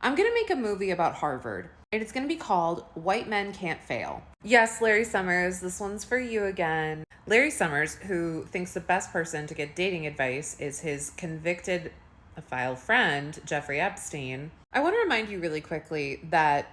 I'm going to make a movie about Harvard, and it's going to be called White Men Can't Fail. Yes, Larry Summers, this one's for you again. Larry Summers, who thinks the best person to get dating advice is his convicted file friend, Jeffrey Epstein. I want to remind you really quickly that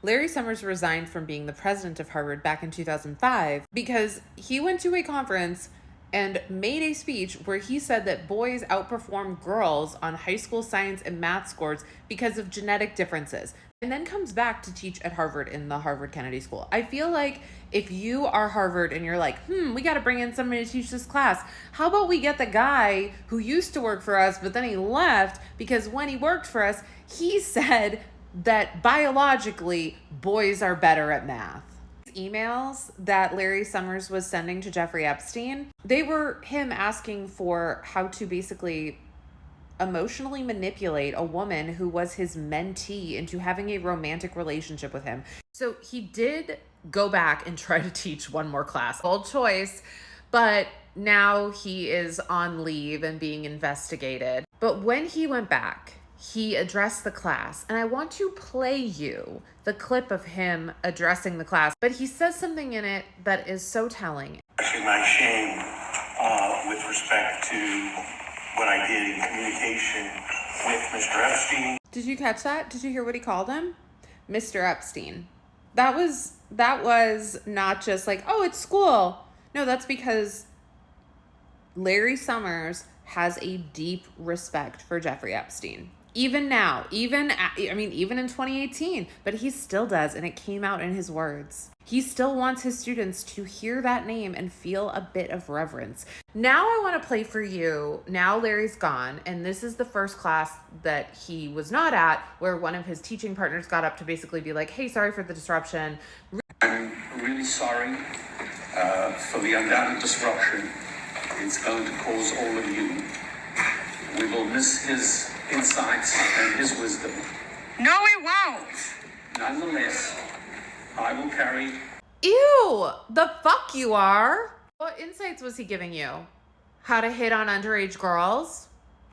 Larry Summers resigned from being the president of Harvard back in 2005 because he went to a conference and made a speech where he said that boys outperform girls on high school science and math scores because of genetic differences, and then comes back to teach at Harvard in the Harvard Kennedy School. I feel like if you are Harvard and you're like, we got to bring in somebody to teach this class, how about we get the guy who used to work for us, but then he left because when he worked for us, he said that biologically boys are better at math. Emails that Larry Summers was sending to Jeffrey Epstein, they were him asking for how to basically emotionally manipulate a woman who was his mentee into having a romantic relationship with him. So he did go back and try to teach one more class. Bold choice, but now he is on leave and being investigated. But when he went back, he addressed the class, and I want to play you the clip of him addressing the class, but he says something in it that is so telling. My shame with respect to what I did in communication with Mr. Epstein. Did you catch that? Did you hear what he called him? Mr. Epstein. That was not just like, oh, it's school. No, that's because Larry Summers has a deep respect for Jeffrey Epstein. Even now, even in 2018, but he still does, and it came out in his words. He still wants his students to hear that name and feel a bit of reverence. Now I want to play for you. Now Larry's gone, and this is the first class that he was not at, where one of his teaching partners got up to basically be like, hey, sorry for the disruption. I'm really sorry for the undoubted disruption it's going to cause all of you. We will miss his insights and his wisdom. No, we won't. Nonetheless, I will carry... Ew, the fuck you are. What insights was he giving you? How to hit on underage girls?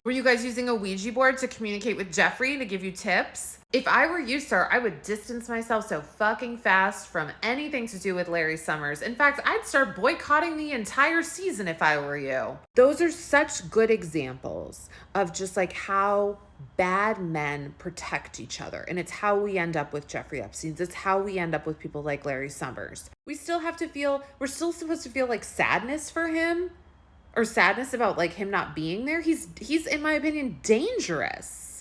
Were you guys using a Ouija board to communicate with Jeffrey to give you tips? If I were you, sir, I would distance myself so fucking fast from anything to do with Larry Summers. In fact, I'd start boycotting the entire season if I were you. Those are such good examples of just like how bad men protect each other. And it's how we end up with Jeffrey Epstein. It's how we end up with people like Larry Summers. We're still supposed to feel like sadness for him, or sadness about like him not being there. He's in my opinion dangerous.